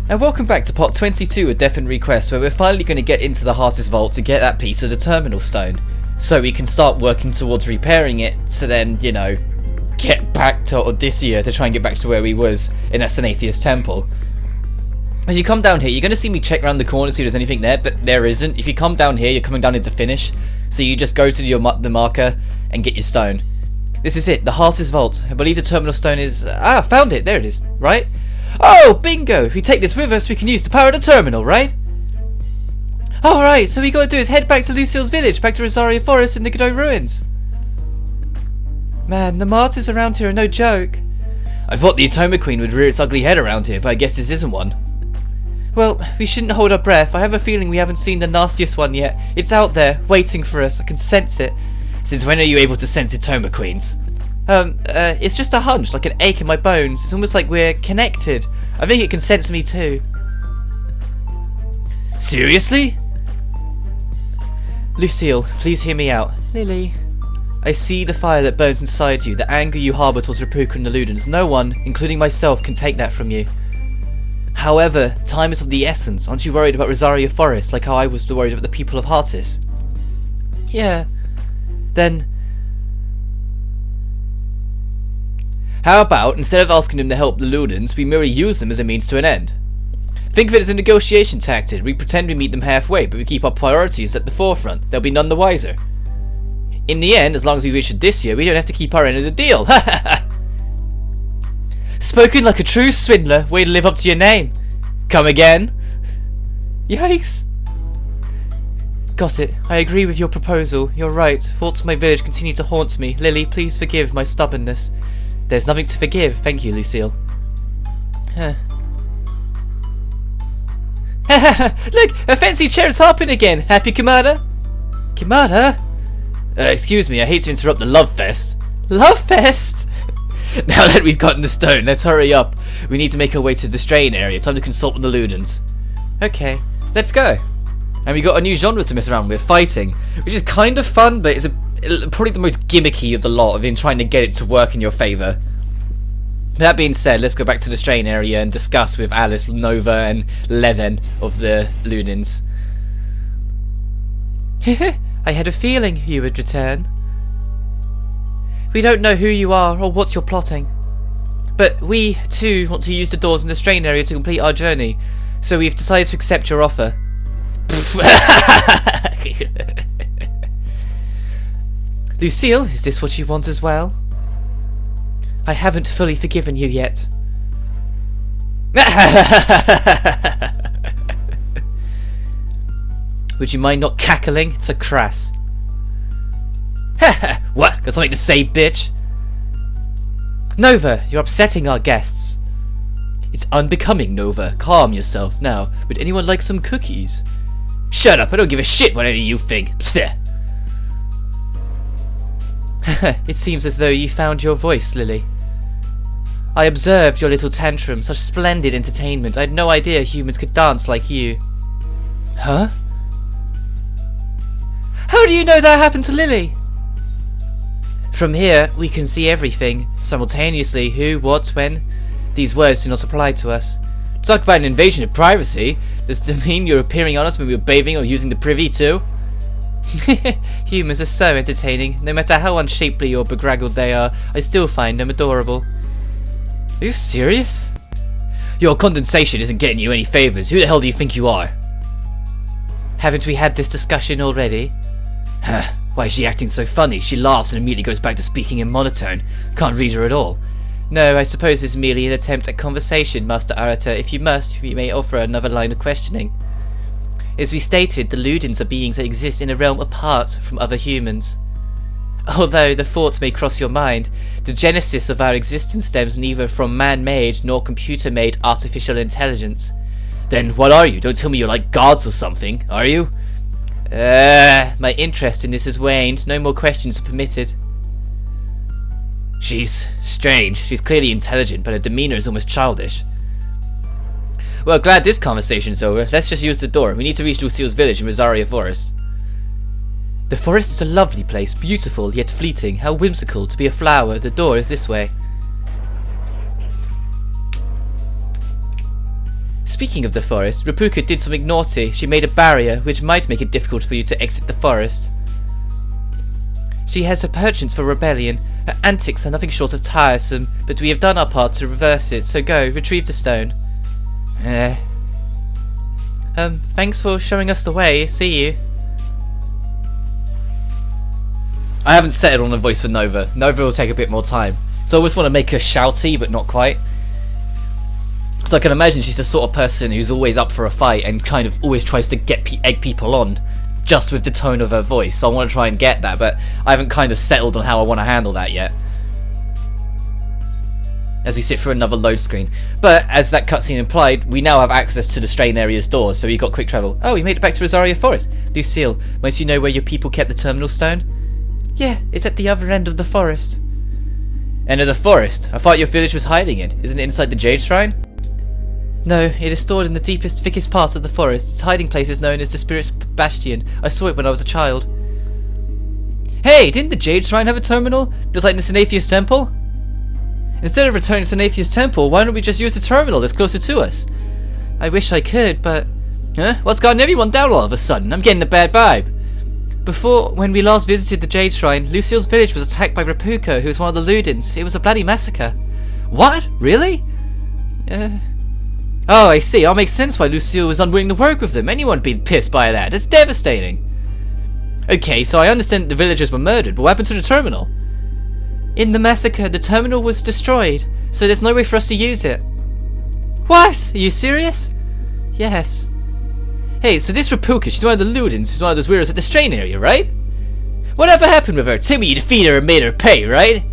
And welcome back to part 22 of Death and Request, where we're finally going to get into the Heartist Vault to get that piece of the terminal stone, so we can start working towards repairing it, to then, you know, get back to Odyssea to try and get back to where we was in Asanatheus Temple. As you come down here, you're going to see me check around the corner to see if there's anything there, but there isn't. If you come down here, you're coming down into finish, so you just go to the marker and get your stone. This is it, the Heartist Vault. I believe the terminal stone is... found it, there it is, right? Oh, bingo! If we take this with us, we can use to power the terminal, right? Alright, so we gotta do is head back to Lucille's village, back to Rosario Forest in the Godot ruins. Man, the martyrs around here are no joke. I thought the Atoma Queen would rear its ugly head around here, but I guess this isn't one. Well, we shouldn't hold our breath. I have a feeling we haven't seen the nastiest one yet. It's out there, waiting for us. I can sense it. Since when are you able to sense Atoma Queens? It's just a hunch, like an ache in my bones. It's almost like we're connected. I think it can sense me too. Seriously? Lucille, please hear me out. Lily. I see the fire that burns inside you, the anger you harbour towards Rapuka and the Ludens. No one, including myself, can take that from you. However, time is of the essence. Aren't you worried about Rosario Forest, like how I was worried about the people of Heartist? Yeah. Then... how about, instead of asking them to help the Ludens, we merely use them as a means to an end? Think of it as a negotiation tactic. We pretend we meet them halfway, but we keep our priorities at the forefront. They'll be none the wiser. In the end, as long as we reach Odyssea, we don't have to keep our end of the deal. Ha ha ha! Spoken like a true swindler. Way to live up to your name. Come again? Yikes. Gossip, I agree with your proposal. You're right. Thoughts of my village continue to haunt me. Lily, please forgive my stubbornness. There's nothing to forgive. Thank you, Lucille. Look, a fancy chair is hopping again. Happy, Kamada? Kamada? Excuse me, I hate to interrupt the love fest. Love fest? Now that we've gotten the stone, let's hurry up. We need to make our way to the strain area. Time to consult with the Ludens. Okay, let's go. And we got a new genre to mess around with, fighting, which is kind of fun, but it's probably the most gimmicky of the lot of in trying to get it to work in your favour. That being said, let's go back to the strain area and discuss with Alice, Nova and Leven of the Ludens. I had a feeling you would return. We don't know who you are or what you're plotting, but we too want to use the doors in the strain area to complete our journey, so we've decided to accept your offer. Lucille, is this what you want as well? I haven't fully forgiven you yet. Would you mind not cackling? It's so crass. What? Got something to say, bitch? Nova, you're upsetting our guests. It's unbecoming, Nova. Calm yourself. Now, would anyone like some cookies? Shut up, I don't give a shit what any of you think. It seems as though you found your voice, Lily. I observed your little tantrum, such splendid entertainment. I had no idea humans could dance like you. Huh? How do you know that happened to Lily? From here, we can see everything, simultaneously, who, what, when. These words do not apply to us. Talk about an invasion of privacy. Does it mean you're appearing on us when we were bathing or using the privy too? Humans are so entertaining. No matter how unshapely or bedraggled they are, I still find them adorable. Are you serious? Your condensation isn't getting you any favours. Who the hell do you think you are? Haven't we had this discussion already? Why is she acting so funny? She laughs and immediately goes back to speaking in monotone. Can't read her at all. No, I suppose it's merely an attempt at conversation, Master Arata. If you must, we may offer another line of questioning. As we stated, the Ludens are beings that exist in a realm apart from other humans. Although the thought may cross your mind, the genesis of our existence stems neither from man-made nor computer-made artificial intelligence. Then what are you? Don't tell me you're like gods or something, are you? My interest in this has waned. No more questions are permitted. She's strange. She's clearly intelligent, but her demeanor is almost childish. Well, glad this conversation's over. Let's just use the door. We need to reach Lucille's village in Rosario Forest. The forest is a lovely place, beautiful yet fleeting. How whimsical to be a flower. The door is this way. Speaking of the forest, Rapuka did something naughty. She made a barrier, which might make it difficult for you to exit the forest. She has her penchant for rebellion. Her antics are nothing short of tiresome, but we have done our part to reverse it, so go, retrieve the stone. Thanks for showing us the way. See you. I haven't settled on a voice for Nova. Nova will take a bit more time. So I always want to make her shouty, but not quite. Because I can imagine she's the sort of person who's always up for a fight and kind of always tries to egg people on, just with the tone of her voice. So I want to try and get that, but I haven't kind of settled on how I want to handle that yet. As we sit through another load screen. But, as that cutscene implied, we now have access to the strain area's doors, so we got quick travel. Oh, we made it back to Rosario Forest. Lucille, might you know where your people kept the terminal stone? Yeah, it's at the other end of the forest. End of the forest? I thought your village was hiding it. Isn't it inside the Jade Shrine? No, it is stored in the deepest, thickest part of the forest. Its hiding place is known as the Spirit's Bastion. I saw it when I was a child. Hey, didn't the Jade Shrine have a terminal? Just like the Sanatheus Temple? Instead of returning to Sanatheus Temple, why don't we just use the terminal that's closer to us? I wish I could, but... Huh? What's gotten everyone down all of a sudden? I'm getting a bad vibe. Before, when we last visited the Jade Shrine, Lucille's village was attacked by Rapuka, who was one of the Ludens. It was a bloody massacre. What? Really? Oh, I see. I'll make sense why Lucille was unwilling to work with them. Anyone would be pissed by that. It's devastating. Okay, so I understand the villagers were murdered, but what happened to the terminal? In the massacre, the terminal was destroyed, so there's no way for us to use it. What? Are you serious? Yes. Hey, so this Rapuka, she's one of the Ludens, she's one of those weirdos at the strain area, right? Whatever happened with her? Tell me you defeated her and made her pay, right?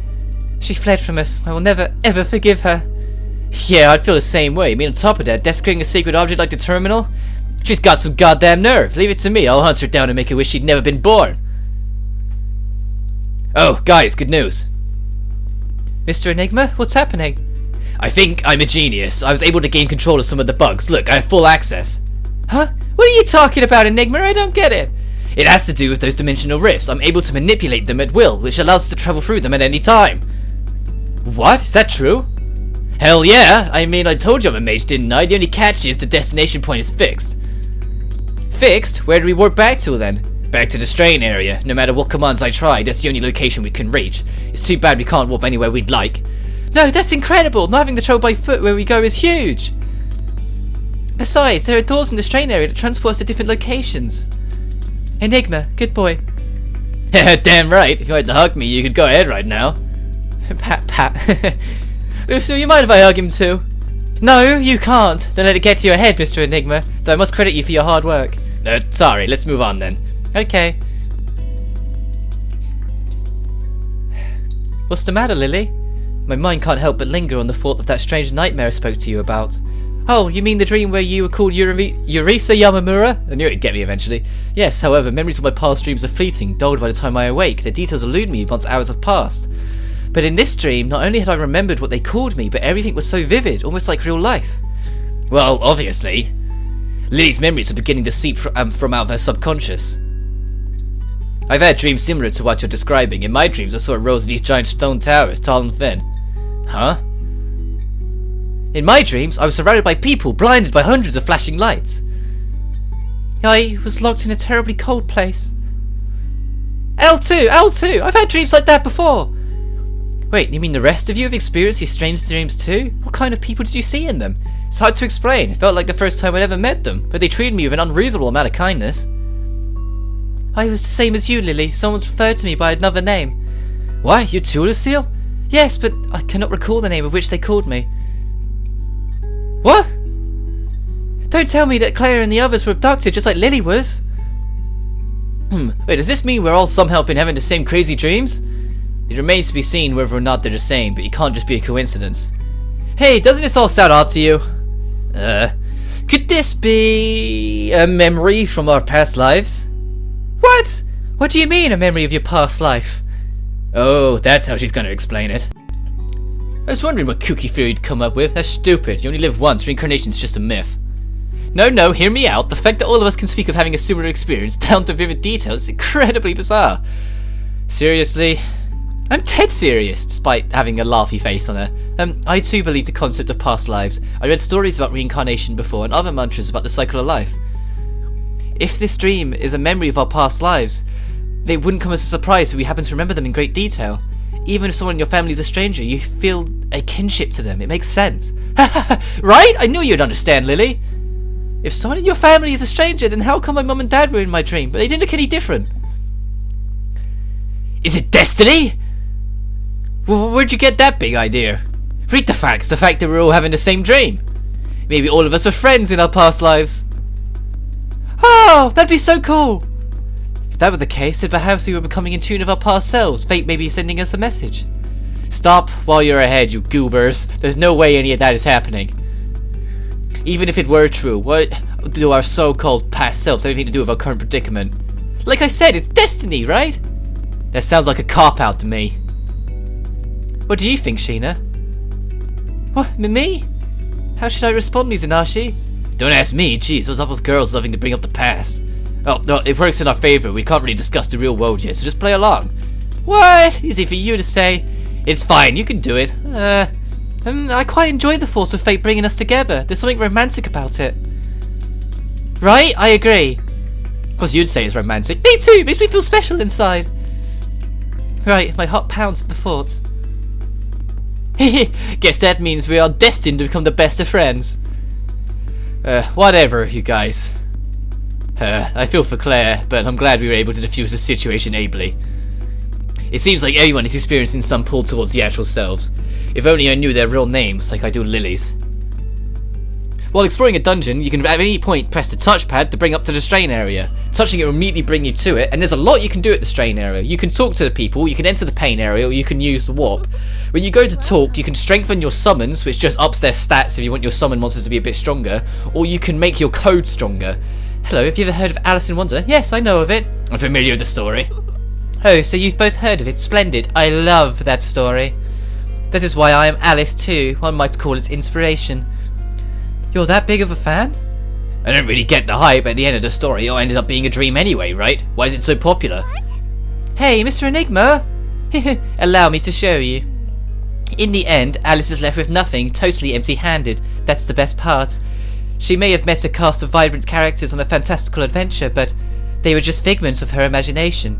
She fled from us. I will never, ever forgive her. Yeah, I'd feel the same way. I mean, on top of that, desecrating a sacred object like the terminal? She's got some goddamn nerve. Leave it to me. I'll hunt her down and make her wish she'd never been born. Oh, guys, good news. Mr. Enigma, what's happening? I think I'm a genius. I was able to gain control of some of the bugs. Look, I have full access. Huh? What are you talking about, Enigma? I don't get it. It has to do with those dimensional rifts. I'm able to manipulate them at will, which allows us to travel through them at any time. What? Is that true? Hell yeah! I mean, I told you I'm a mage, didn't I? The only catch is the destination point is fixed. Fixed? Where do we warp back to then? Back to the strain area. No matter what commands I try, that's the only location we can reach. It's too bad we can't warp anywhere we'd like. No, that's incredible! Not having to travel by foot where we go is huge! Besides, there are doors in the strain area that transport us to different locations. Enigma, good boy. Damn right. If you wanted to hug me, you could go ahead right now. Pat, pat. Lucille, you mind if I hug him too? No, you can't. Don't let it get to your head, Mr. Enigma. Though I must credit you for your hard work. Sorry, let's move on then. Okay. What's the matter, Lily? My mind can't help but linger on the thought of that strange nightmare I spoke to you about. Oh, you mean the dream where you were called Yurisa Yamamura? I knew it'd get me eventually. Yes, however, memories of my past dreams are fleeting, dulled by the time I awake. Their details elude me once hours have passed. But in this dream, not only had I remembered what they called me, but everything was so vivid, almost like real life. Well, obviously. Lily's memories are beginning to seep from out of her subconscious. I've had dreams similar to what you're describing. In my dreams, I saw a rows of these giant stone towers, tall and thin. Huh? In my dreams, I was surrounded by people, blinded by hundreds of flashing lights. I was locked in a terribly cold place. L2! L2! I've had dreams like that before! Wait, you mean the rest of you have experienced these strange dreams too? What kind of people did you see in them? It's hard to explain. It felt like the first time I'd ever met them, but they treated me with an unreasonable amount of kindness. I was the same as you, Lily. Someone referred to me by another name. What? You too, Lucille? Yes, but I cannot recall the name of which they called me. What? Don't tell me that Claire and the others were abducted just like Lily was. Wait, does this mean we're all somehow been having the same crazy dreams? It remains to be seen whether or not they're the same, but it can't just be a coincidence. Hey, doesn't this all sound odd to you? Could this be a memory from our past lives? What? What do you mean, a memory of your past life? Oh, that's how she's gonna explain it. I was wondering what kooky theory you'd come up with. That's stupid. You only live once. Reincarnation's just a myth. No, hear me out. The fact that all of us can speak of having a similar experience down to vivid details is incredibly bizarre. Seriously? I'm dead serious, despite having a laughy face on her. I too believe the concept of past lives. I read stories about reincarnation before and other mantras about the cycle of life. If this dream is a memory of our past lives, they wouldn't come as a surprise if we happen to remember them in great detail. Even if someone in your family is a stranger, you feel a kinship to them. It makes sense. Right? I knew you'd understand, Lily. If someone in your family is a stranger, then how come my mum and dad were in my dream, but they didn't look any different? Is it destiny? Where'd you get that big idea? Read the facts, the fact that we're all having the same dream. Maybe all of us were friends in our past lives. Oh, that'd be so cool. If that were the case, then perhaps we were becoming in tune with our past selves. Fate may be sending us a message. Stop while you're ahead, you goobers. There's no way any of that is happening. Even if it were true, what do our so-called past selves have anything to do with our current predicament? Like I said, it's destiny, right? That sounds like a cop-out to me. What do you think, Sheena? What, me? How should I respond, Mizunaishi? Don't ask me, jeez, what's up with girls loving to bring up the past? Oh, no, it works in our favor, we can't really discuss the real world yet, so just play along. What? Easy for you to say. It's fine, you can do it. I quite enjoy the force of fate bringing us together. There's something romantic about it. Right? I agree. Of course you'd say it's romantic. Me too! Makes me feel special inside. Right, my heart pounds at the thought. Guess that means we are destined to become the best of friends. Whatever, you guys. I feel for Claire, but I'm glad we were able to defuse the situation ably. It seems like everyone is experiencing some pull towards the actual selves. If only I knew their real names, like I do Lily's. While exploring a dungeon, you can at any point press the touchpad to bring up to the strain area. Touching it will immediately bring you to it, and there's a lot you can do at the strain area. You can talk to the people, you can enter the pain area, or you can use the warp. When you go to talk, you can strengthen your summons, which just ups their stats if you want your summon monsters to be a bit stronger, or you can make your code stronger. Hello, have you ever heard of Alice in Wonder? Yes, I know of it. I'm familiar with the story. Oh, so you've both heard of it. Splendid. I love that story. That is why I am Alice too. One might call it inspiration. You're that big of a fan? I don't really get the hype. At the end of the story, it ended up being a dream anyway, right? Why is it so popular? What? Hey, Mr. Enigma! Allow me to show you. In the end, Alice is left with nothing, totally empty-handed. That's the best part. She may have met a cast of vibrant characters on a fantastical adventure, but they were just figments of her imagination.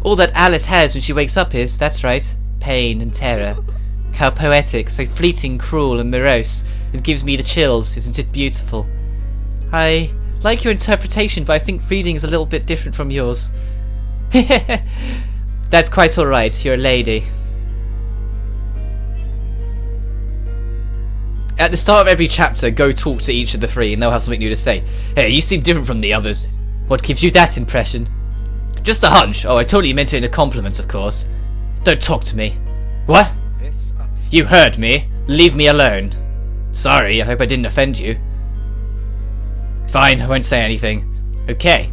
All that Alice has when she wakes up is, that's right, pain and terror. How poetic, so fleeting, cruel and morose. It gives me the chills, isn't it beautiful? I like your interpretation, but I think reading is a little bit different from yours. That's quite alright, you're a lady. At the start of every chapter, go talk to each of the three and they'll have something new to say. Hey, you seem different from the others. What gives you that impression? Just a hunch. Oh, I totally meant it in a compliment, of course. Don't talk to me. What? You heard me. Leave me alone. Sorry, I hope I didn't offend you. Fine, I won't say anything. Okay.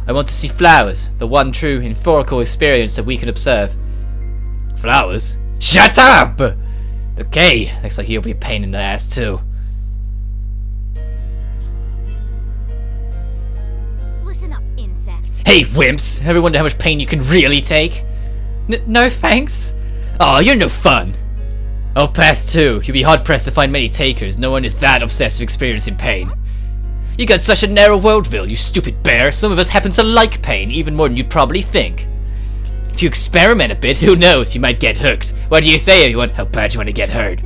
I want to see flowers, the one true historical experience that we can observe. Flowers? Shut up! Okay, looks like you'll be a pain in the ass too. Listen up, insect. Hey, wimps! Ever wonder how much pain you can really take? No thanks. Aw, you're no fun. Oh, pass too. You'll be hard-pressed to find many takers. No one is that obsessed with experiencing pain. What? You got such a narrow worldview, you stupid bear. Some of us happen to like pain, even more than you'd probably think. If you experiment a bit, who knows, you might get hooked. What do you say, everyone? How bad do you want to get hurt?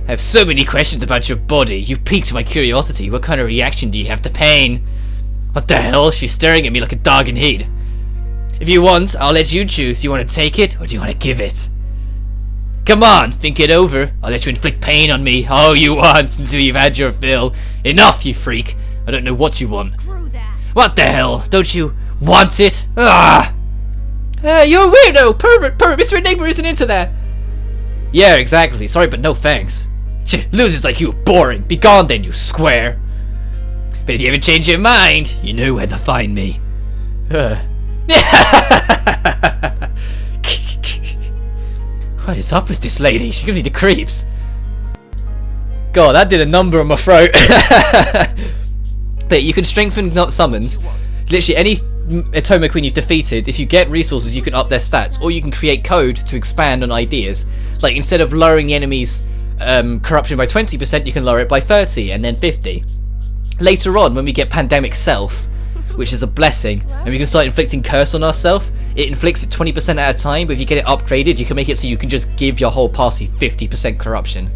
I have so many questions about your body. You've piqued my curiosity. What kind of reaction do you have to pain? What the hell? She's staring at me like a dog in heat. If you want, I'll let you choose. Do you want to take it, or do you want to give it? Come on, think it over. I'll let you inflict pain on me all you want until you've had your fill. Enough, you freak. I don't know what you want. Screw that. What the hell? Don't you want it? Ah! You're a weirdo! Pervert! Mr. Enigma isn't into that! Yeah, exactly. Sorry, but no thanks. Losers like you are boring. Be gone then, you square. But if you ever change your mind, you know where to find me. What is up with this lady? She gives me the creeps. God, that did a number on my throat. But you can strengthen summons. Literally any Atoma Queen you've defeated, if you get resources, you can up their stats, or you can create code to expand on ideas. Like, instead of lowering the enemy's corruption by 20%, you can lower it by 30, and then 50. Later on, when we get Pandemic Self, which is a blessing, and we can start inflicting curse on ourselves, it inflicts it 20% at a time, but if you get it upgraded, you can make it so you can just give your whole party 50% corruption.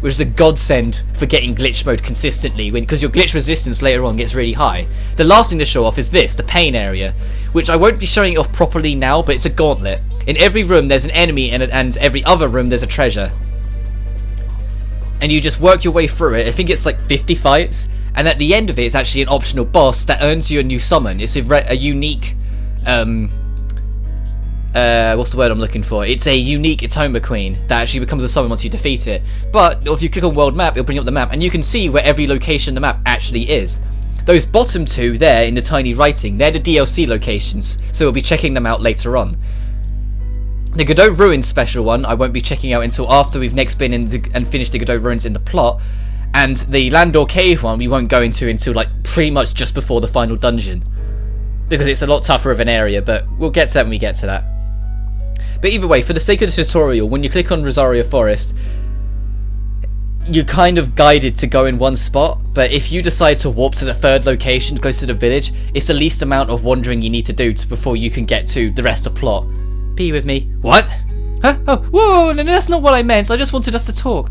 Which is a godsend for getting glitch mode consistently, because your glitch resistance later on gets really high. The last thing to show off is this, the pain area, which I won't be showing it off properly now, but it's a gauntlet. In every room there's an enemy, and every other room there's a treasure. And you just work your way through it. I think it's like 50 fights, and at the end of it, it's actually an optional boss that earns you a new summon. It's a unique, what's the word I'm looking for? It's a unique Atoma Queen that actually becomes a summon once you defeat it. But if you click on World Map, it'll bring up the map, and you can see where every location on the map actually is. Those bottom two there in the tiny writing, they're the DLC locations, so we'll be checking them out later on. The Godot Ruins special one I won't be checking out until after we've next been in and finished the Godot Ruins in the plot, and the Landor Cave one we won't go into until like pretty much just before the final dungeon, because it's a lot tougher of an area, but we'll get to that when we get to that. But either way, for the sake of the tutorial, when you click on Rosario Forest, you're kind of guided to go in one spot, but if you decide to warp to the third location, close to the village, it's the least amount of wandering you need to do before you can get to the rest of the plot. Be with me. What? Huh? Oh, whoa, no, that's not what I meant. I just wanted us to talk.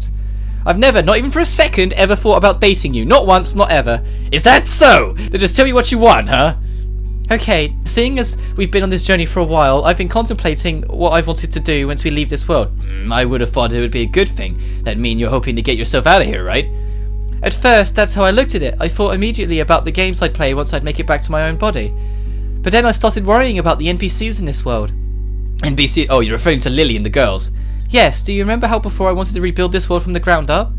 I've never, not even for a second, ever thought about dating you. Not once, not ever. Is that so? Then just tell me what you want, huh? Okay, seeing as we've been on this journey for a while, I've been contemplating what I've wanted to do once we leave this world. I would have thought it would be a good thing. That'd mean you're hoping to get yourself out of here, right? At first, that's how I looked at it. I thought immediately about the games I'd play once I'd make it back to my own body. But then I started worrying about the NPCs in this world. NPC? Oh, you're referring to Lily and the girls. Yes, do you remember how before I wanted to rebuild this world from the ground up?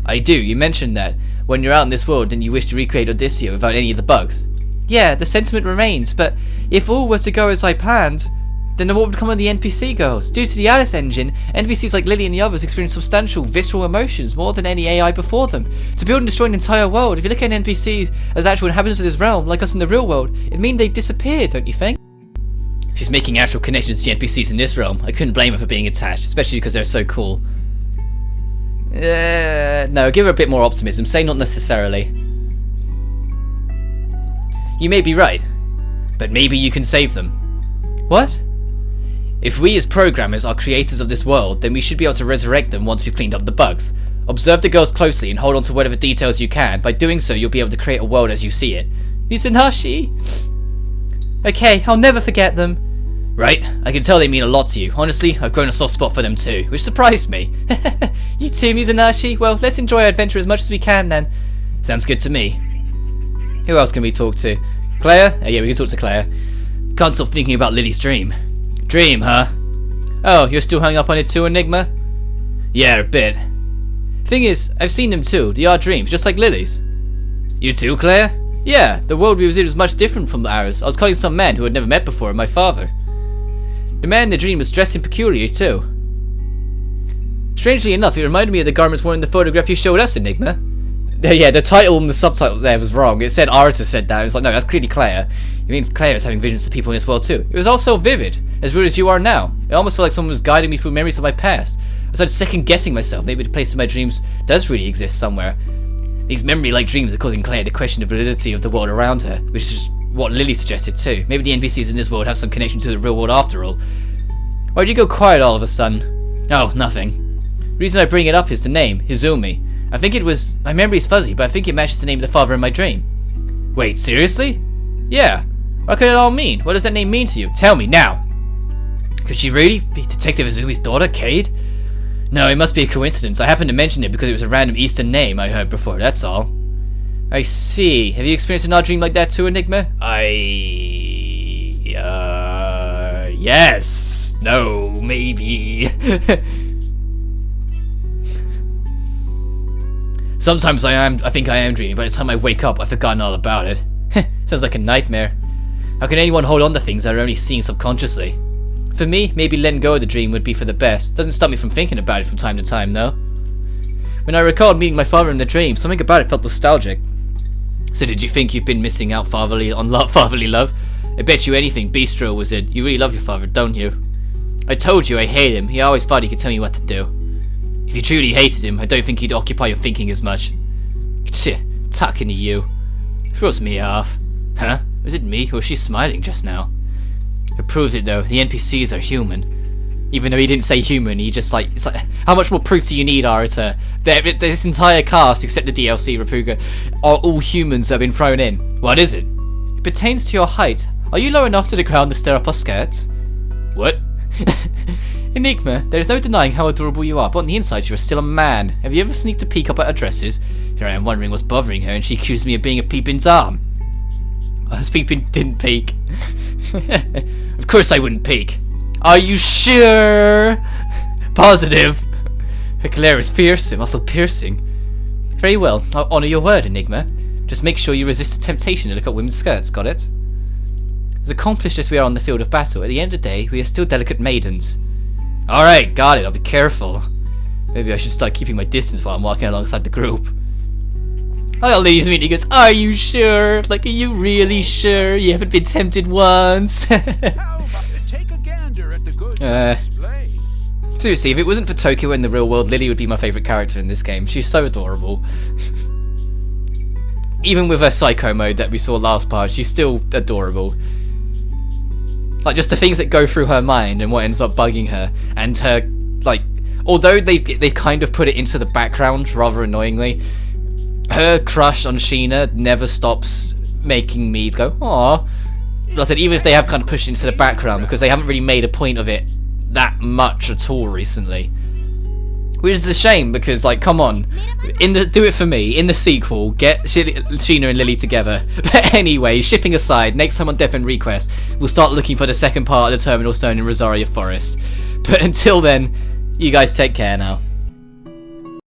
I do, you mentioned that. When you're out in this world, then you wish to recreate Odyssea without any of the bugs. Yeah, the sentiment remains, but if all were to go as I planned, then what would become of the NPC girls? Due to the Alice engine, NPCs like Lily and the others experience substantial, visceral emotions more than any AI before them. To build and destroy an entire world, if you look at NPCs as actual inhabitants of this realm, like us in the real world, it'd mean they'd disappear, don't you think? She's making actual connections to the NPCs in this realm. I couldn't blame her for being attached, especially because they're so cool. No, give her a bit more optimism. Say not necessarily. You may be right, but maybe you can save them. What? If we as programmers are creators of this world, then we should be able to resurrect them once we've cleaned up the bugs. Observe the girls closely and hold on to whatever details you can. By doing so, you'll be able to create a world as you see it. Mizunhashi! Okay, I'll never forget them. Right, I can tell they mean a lot to you. Honestly, I've grown a soft spot for them too, which surprised me. You too, Mizunhashi? Well, let's enjoy our adventure as much as we can then. Sounds good to me. Who else can we talk to? Claire? Oh, yeah, we can talk to Claire. Can't stop thinking about Lily's dream. Dream, huh? Oh, you're still hung up on it too, Enigma? Yeah, a bit. Thing is, I've seen them too. They are dreams, just like Lily's. You too, Claire? Yeah, the world we was in was much different from ours. I was calling some man who I'd never met before, and my father. The man in the dream was dressed in peculiarly too. Strangely enough, it reminded me of the garments worn in the photograph you showed us, Enigma. Yeah, the title and the subtitle there was wrong. It said Arata said that. It was like, no, that's clearly Claire. It means Claire is having visions of people in this world too. It was all so vivid, as real as you are now. It almost felt like someone was guiding me through memories of my past. I started second guessing myself. Maybe the place in my dreams does really exist somewhere. These memory-like dreams are causing Claire to question the validity of the world around her, which is what Lily suggested too. Maybe the NPCs in this world have some connection to the real world after all. Why'd you go quiet all of a sudden? Oh, nothing. The reason I bring it up is the name, Hizumi. I think it was... my memory's fuzzy, but I think it matches the name of the father in my dream. Wait, seriously? Yeah. What could it all mean? What does that name mean to you? Tell me, now! Could she really be Detective Izumi's daughter, Cade? No, it must be a coincidence. I happened to mention it because it was a random Eastern name I heard before, that's all. I see. Have you experienced an odd dream like that too, Enigma? Yes. No, maybe. Sometimes I think I am dreaming, but by the time I wake up, I've forgotten all about it. Sounds like a nightmare. How can anyone hold on to things that are only seeing subconsciously? For me, maybe letting go of the dream would be for the best. Doesn't stop me from thinking about it from time to time, though. When I recalled meeting my father in the dream, something about it felt nostalgic. So did you think you've been missing out on fatherly love? I bet you anything Bistro was in. You really love your father, don't you? I told you I hate him. He always thought he could tell me what to do. If you truly hated him, I don't think he'd occupy your thinking as much. Tch, talking to you. Throws me off. Huh? Was it me, or was she smiling just now? It proves it though, the NPCs are human. Even though he didn't say human, he just like, it's like, how much more proof do you need, Arita? This entire cast, except the DLC, Rapuga, are all humans that have been thrown in. What is it? It pertains to your height. Are you low enough to the ground to stir up our skirts? What? Enigma, there is no denying how adorable you are, but on the inside you are still a man. Have you ever sneaked a peek up at her dresses? Here I am wondering what's bothering her, and she accused me of being a peeping Tom. I was peeping, didn't peek. Of course I wouldn't peek. Are you sure? Positive. Her glare is piercing, also piercing. Very well, I'll honour your word, Enigma. Just make sure you resist the temptation to look at women's skirts, got it? As accomplished as we are on the field of battle, at the end of the day, we are still delicate maidens. Alright, got it, I'll be careful. Maybe I should start keeping my distance while I'm walking alongside the group. I'll leave me and he goes, are you sure? Like, are you really sure? You haven't been tempted once? How about you take a gander at the goods on display? Seriously, if it wasn't for Tokyo in the real world, Lily would be my favourite character in this game. She's so adorable. Even with her psycho mode that we saw last part, she's still adorable. Like, just the things that go through her mind and what ends up bugging her. And her, like, although they've kind of put it into the background, rather annoyingly, her crush on Sheena never stops making me go, aw. Like I said, even if they have kind of pushed it into the background, because they haven't really made a point of it that much at all recently. Which is a shame, because, like, come on, do it for me, in the sequel, get Sheena and Lily together. But anyway, shipping aside, next time on Death and Request, we'll start looking for the second part of the Terminal Stone in Rosario Forest. But until then, you guys take care now.